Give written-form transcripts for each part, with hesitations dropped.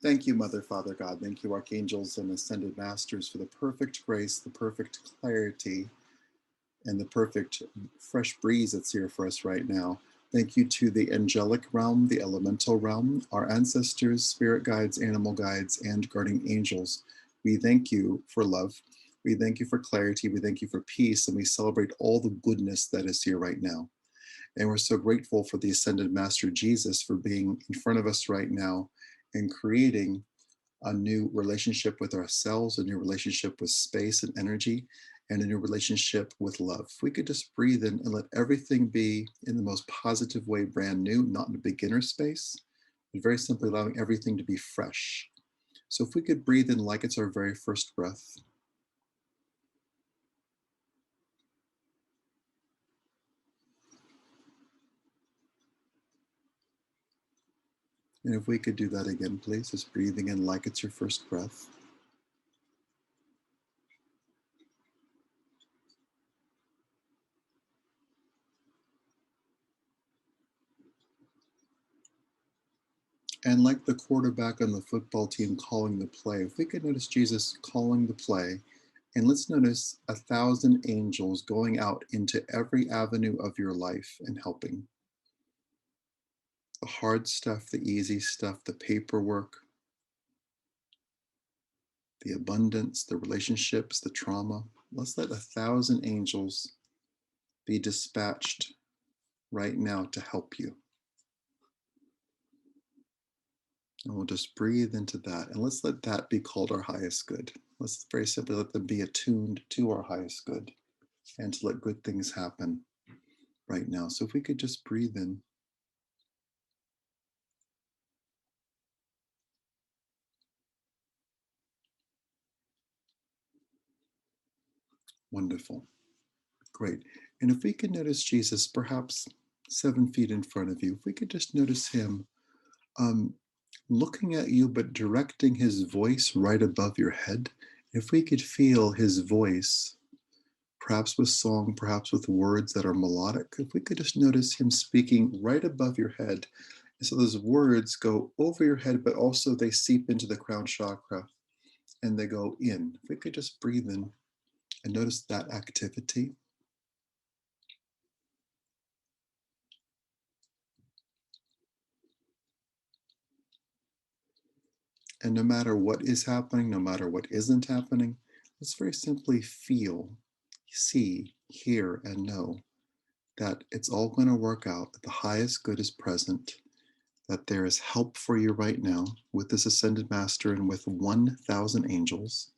Thank you, Mother, Father, God. Thank you, Archangels and Ascended Masters, for the perfect grace, the perfect clarity, and the perfect fresh breeze that's here for us right now. Thank you to the angelic realm, the elemental realm, our ancestors, spirit guides, animal guides, and guardian angels. We thank you for love. We thank you for clarity. We thank you for peace. And we celebrate all the goodness that is here right now. And we're so grateful for the Ascended Master Jesus for being in front of us right now and creating a new relationship with ourselves, a new relationship with space and energy, and a new relationship with love. If we could just breathe in and let everything be in the most positive way, brand new, not in a beginner space, but very simply allowing everything to be fresh. So if we could breathe in like it's our very first breath. And if we could do that again, please, just breathing in like it's your first breath. And like the quarterback on the football team calling the play, if we could notice Jesus calling the play, and let's notice 1,000 angels going out into every avenue of your life and helping. The hard stuff, the easy stuff, the paperwork, the abundance, the relationships, the trauma. Let's let 1,000 angels be dispatched right now to help you. And we'll just breathe into that. And let's let that be called our highest good. Let's very simply let them be attuned to our highest good and to let good things happen right now. So if we could just breathe in. Wonderful. Great. And if we could notice Jesus perhaps 7 feet in front of you, if we could just notice him looking at you, but directing his voice right above your head. If we could feel his voice, perhaps with song, perhaps with words that are melodic, if we could just notice him speaking right above your head. And so those words go over your head, but also they seep into the crown chakra and they go in. If we could just breathe in and notice that activity. And no matter what is happening, no matter what isn't happening, let's very simply feel, see, hear, and know that it's all going to work out, that the highest good is present, that there is help for you right now with this Ascended Master and with 1,000 angels,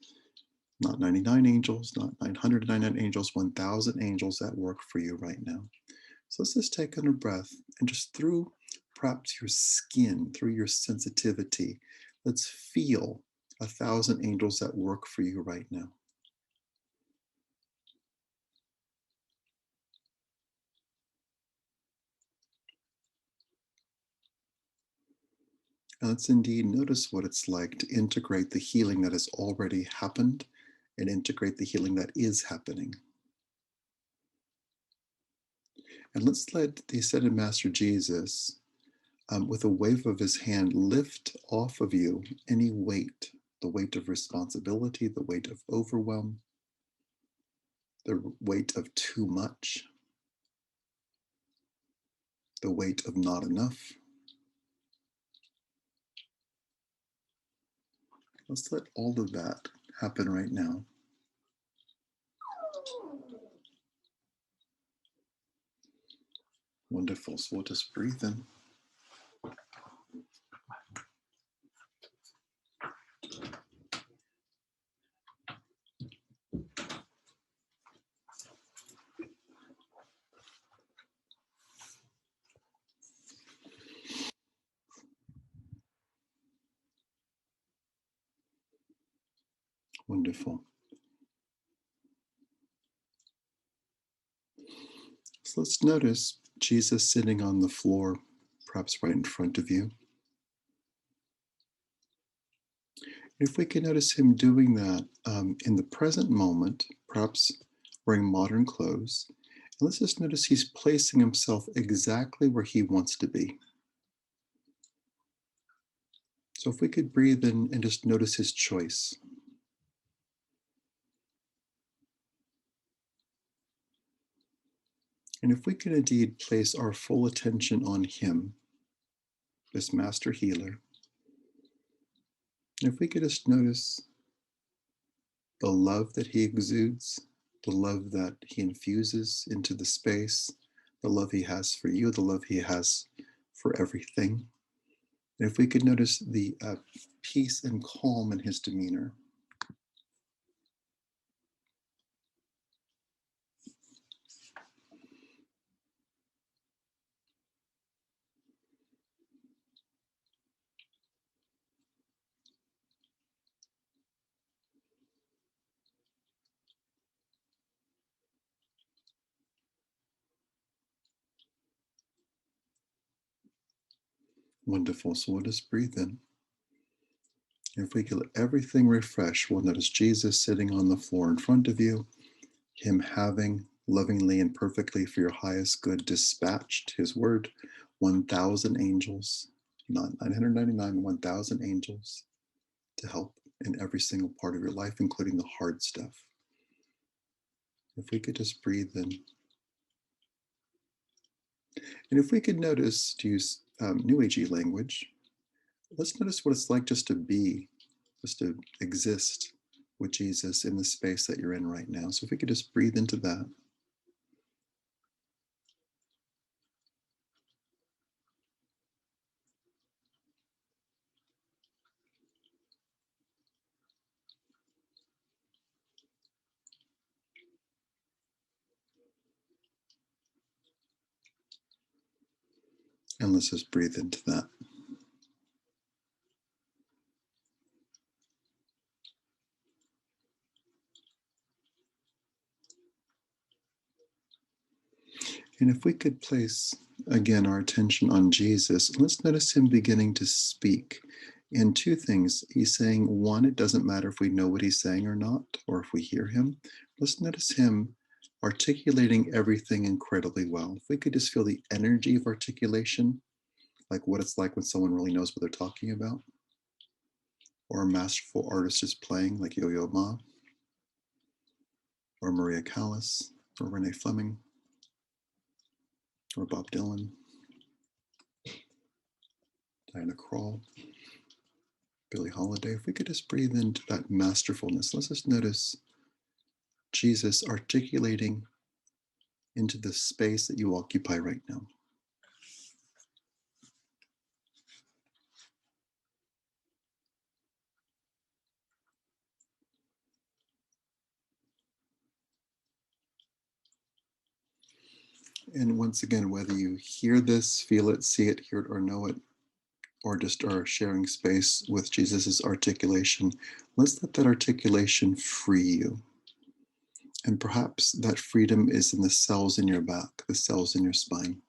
not 99 angels, not 999 angels, 1,000 angels at work for you right now. So let's just take in a breath and just through perhaps your skin, through your sensitivity, let's feel 1,000 angels at work for you right now. And let's indeed notice what it's like to integrate the healing that has already happened and integrate the healing that is happening. And let's let the Ascended Master Jesus, with a wave of his hand, lift off of you any weight, the weight of responsibility, the weight of overwhelm, the weight of too much, the weight of not enough. Let's let all of that happen right now. Wonderful. So we'll just breathe in. Wonderful. So let's notice Jesus sitting on the floor, perhaps right in front of you. If we can notice him doing that in the present moment, perhaps wearing modern clothes, and let's just notice he's placing himself exactly where he wants to be. So if we could breathe in and just notice his choice. And if we could indeed place our full attention on him, this master healer, if we could just notice the love that he exudes, the love that he infuses into the space, the love he has for you, the love he has for everything. And if we could notice the peace and calm in his demeanor. Wonderful. So we'll just breathe in. If we could let everything refresh, we'll notice Jesus sitting on the floor in front of you, him having lovingly and perfectly for your highest good dispatched his word, 1,000 angels, not 999, 1,000 angels to help in every single part of your life, including the hard stuff. If we could just breathe in. And if we could notice, to use New Agey language, let's notice what it's like just to be, just to exist with Jesus in the space that you're in right now. So if we could just breathe into that. And let's just breathe into that. And if we could place, again, our attention on Jesus, let's notice him beginning to speak. And two things. He's saying, one, it doesn't matter if we know what he's saying or not, or if we hear him. Let's notice him articulating everything incredibly well. If we could just feel the energy of articulation, like what it's like when someone really knows what they're talking about, or a masterful artist is playing, like Yo-Yo Ma, or Maria Callas, or Renee Fleming, or Bob Dylan, Diana Krall, Billie Holiday. If we could just breathe into that masterfulness, let's just notice Jesus articulating into the space that you occupy right now. And once again, whether you hear this, feel it, see it, hear it, or know it, or just are sharing space with Jesus's articulation, let's let that articulation free you. And perhaps that freedom is in the cells in your back, the cells in your spine.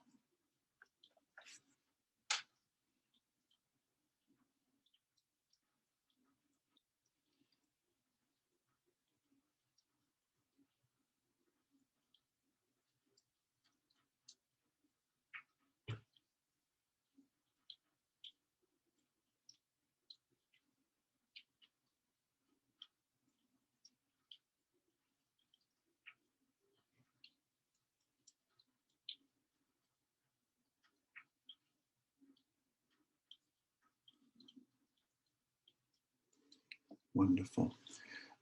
Wonderful.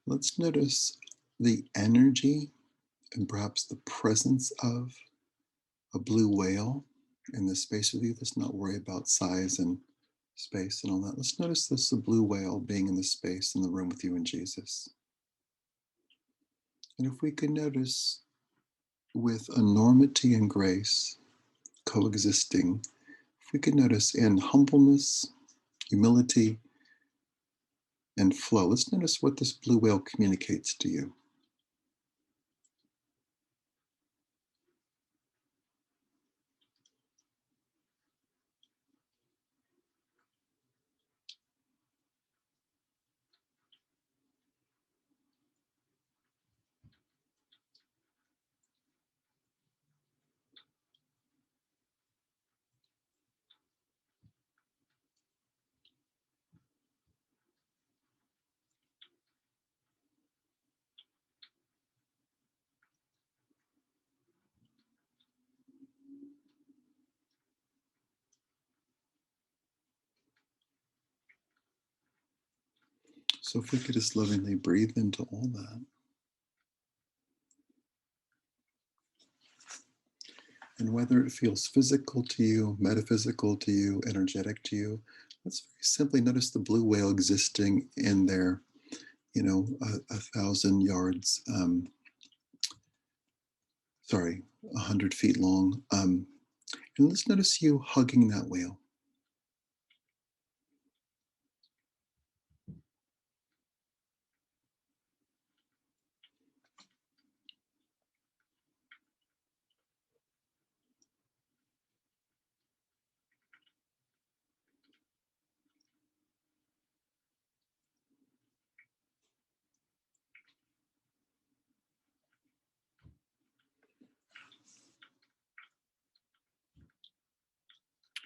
Let's notice the energy and perhaps the presence of a blue whale in this space with you. Let's not worry about size and space and all that. Let's notice this, the blue whale being in the space in the room with you and Jesus. And if we could notice with enormity and grace coexisting, if we could notice in humbleness, humility, and flow, let's notice what this blue whale communicates to you. So if we could just lovingly breathe into all that. And whether it feels physical to you, metaphysical to you, energetic to you, let's very simply notice the blue whale existing in there, a thousand yards, sorry, 100 feet long. And let's notice you hugging that whale.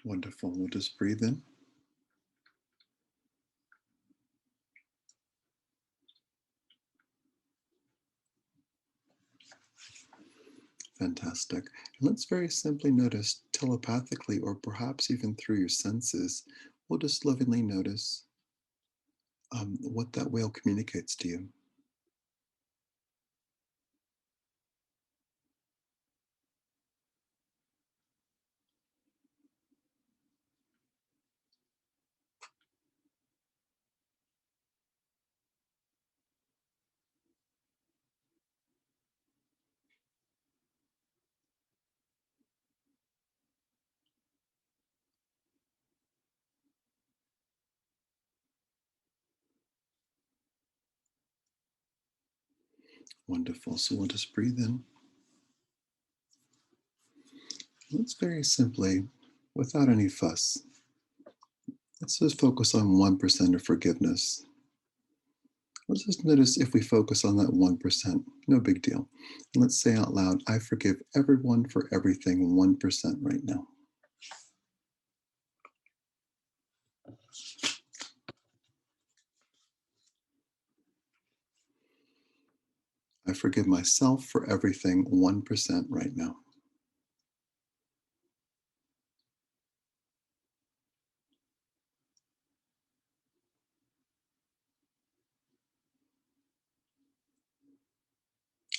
Wonderful. We'll just breathe in. Fantastic. And let's very simply notice telepathically, or perhaps even through your senses, we'll just lovingly notice what that whale communicates to you. Wonderful. So we'll just breathe in. Let's very simply, without any fuss, let's just focus on 1% of forgiveness. Let's just notice if we focus on that 1%, no big deal. And let's say out loud, I forgive everyone for everything 1% right now. I forgive myself for everything 1% right now.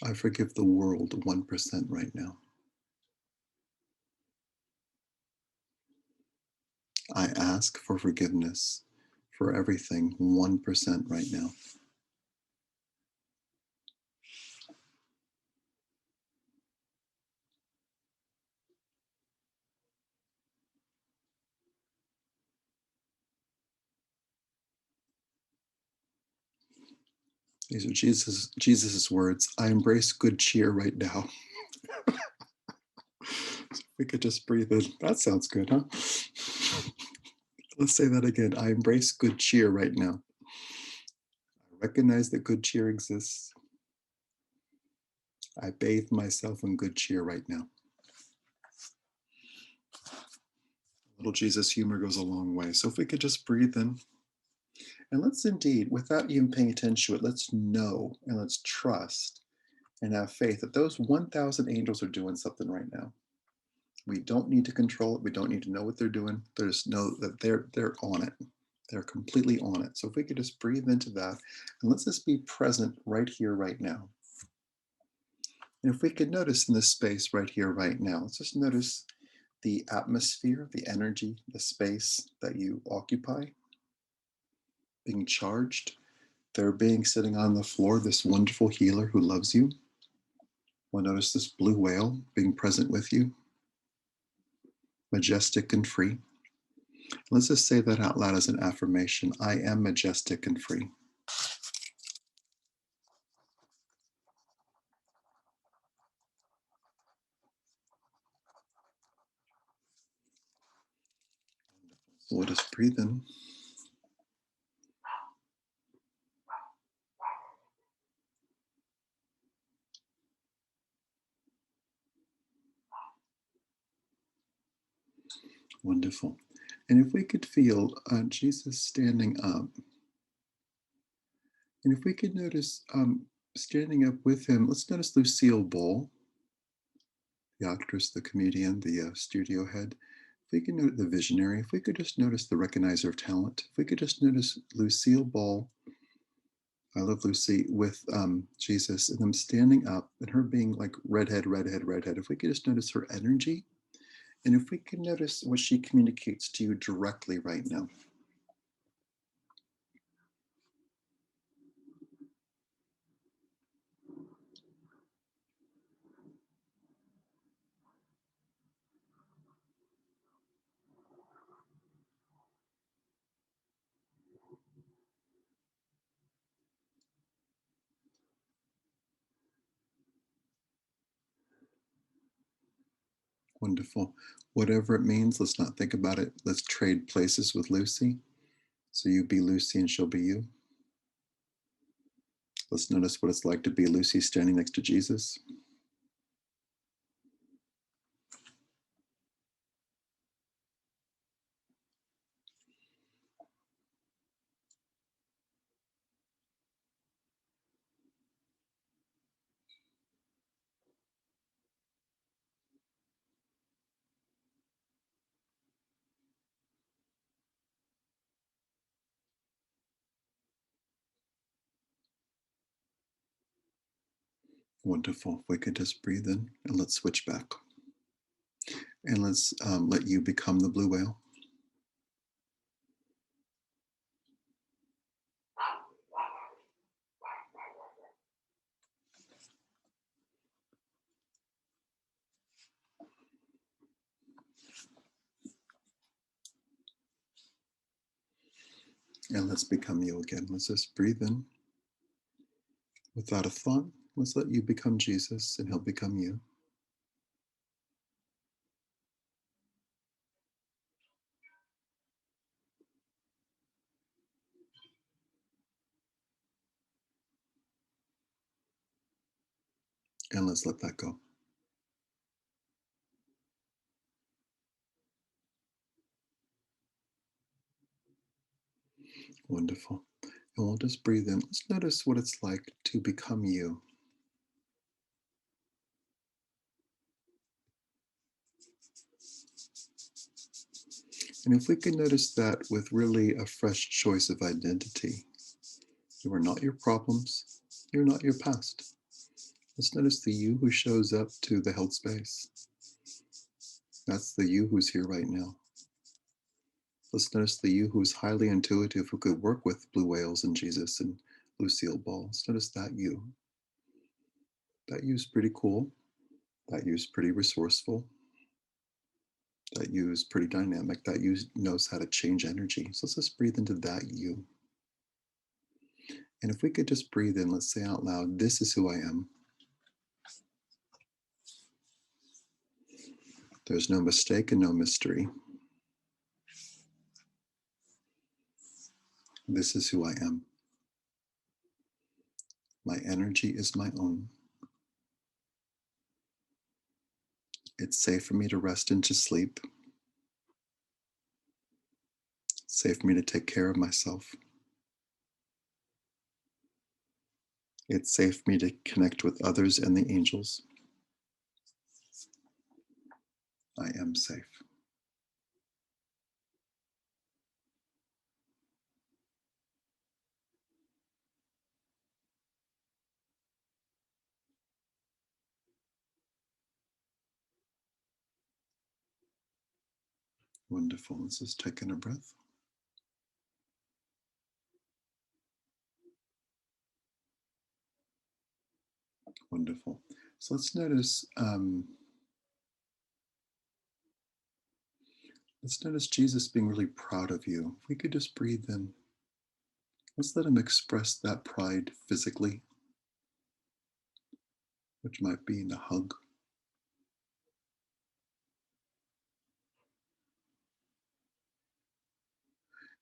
I forgive the world 1% right now. I ask for forgiveness for everything 1% right now. These are Jesus's words. I embrace good cheer right now. We could just breathe in. That sounds good, huh? Let's say that again. I embrace good cheer right now. I recognize that good cheer exists. I bathe myself in good cheer right now. Little Jesus humor goes a long way. So if we could just breathe in. And let's indeed, without even paying attention to it, let's know and let's trust and have faith that those 1,000 angels are doing something right now. We don't need to control it. We don't need to know what they're doing. There's know that they're on it. They're completely on it. So if we could just breathe into that and let's just be present right here, right now. And if we could notice in this space right here, right now, let's just notice the atmosphere, the energy, the space that you occupy, being charged. There being sitting on the floor, this wonderful healer who loves you. We'll notice this blue whale being present with you, majestic and free. Let's just say that out loud as an affirmation. I am majestic and free. So we'll just breathe in. Wonderful. And if we could feel Jesus standing up, and if we could notice standing up with him, let's notice Lucille Ball, the actress, the comedian, the studio head. If we could note the visionary, if we could just notice the recognizer of talent, if we could just notice Lucille Ball I love Lucy with Jesus and them standing up and her being like redhead, redhead, redhead. If we could just notice her energy and if we could notice what she communicates to you directly right now. Wonderful. Whatever it means, let's not think about it. Let's trade places with Lucy. So you be Lucy and she'll be you. Let's notice what it's like to be Lucy standing next to Jesus. Wonderful. If we could just breathe in and let's switch back. And let's let you become the blue whale. And let's become you again. Let's just breathe in without a thought. Let's let you become Jesus and he'll become you. And let's let that go. Wonderful. And we'll just breathe in. Let's notice what it's like to become you. And if we can notice that with really a fresh choice of identity, you are not your problems, you're not your past. Let's notice the you who shows up to the held space. That's the you who's here right now. Let's notice the you who's highly intuitive, who could work with blue whales and Jesus and Lucille Ball. Let's notice that you. That you's pretty cool. That you's pretty resourceful. That you is pretty dynamic. That you knows how to change energy. So let's just breathe into that you. And if we could just breathe in, let's say out loud, this is who I am. There's no mistake and no mystery. This is who I am. My energy is my own. It's safe for me to rest into sleep. It's safe for me to take care of myself. It's safe for me to connect with others and the angels. I am safe. Wonderful. Let's just take in a breath. Wonderful. So let's notice Jesus being really proud of you. If we could just breathe in, let's let him express that pride physically, which might be in a hug.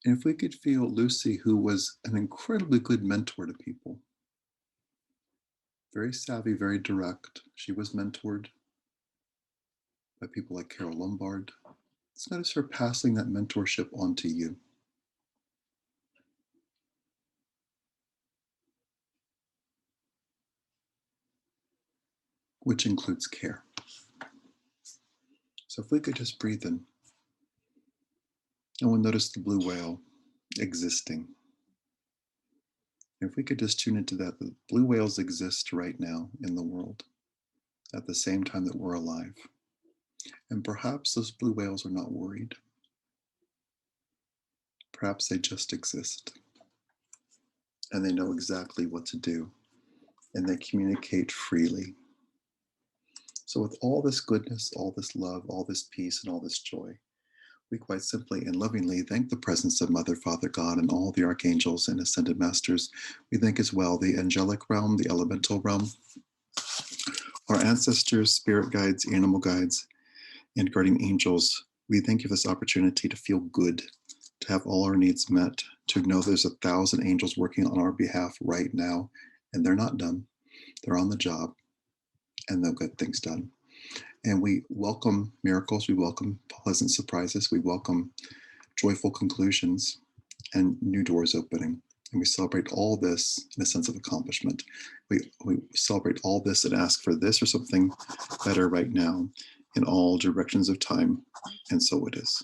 And if we could feel Lucy, who was an incredibly good mentor to people, very savvy, very direct. She was mentored by people like Carol Lombard. Let's notice her passing that mentorship on to you. Which includes care. So if we could just breathe in, and we'll notice the blue whale existing. And if we could just tune into that, the blue whales exist right now in the world at the same time that we're alive. And perhaps those blue whales are not worried. Perhaps they just exist and they know exactly what to do and they communicate freely. So, with all this goodness, all this love, all this peace, and all this joy, we quite simply and lovingly thank the presence of Mother, Father, God, and all the archangels and ascended masters. We thank as well the angelic realm, the elemental realm, our ancestors, spirit guides, animal guides, and guardian angels. We thank you for this opportunity to feel good, to have all our needs met, to know there's 1,000 angels working on our behalf right now, and they're not done. They're on the job, and they'll get things done. And we welcome miracles, we welcome pleasant surprises, we welcome joyful conclusions and new doors opening. And we celebrate all this in a sense of accomplishment. We celebrate all this and ask for this or something better right now in all directions of time. And so it is.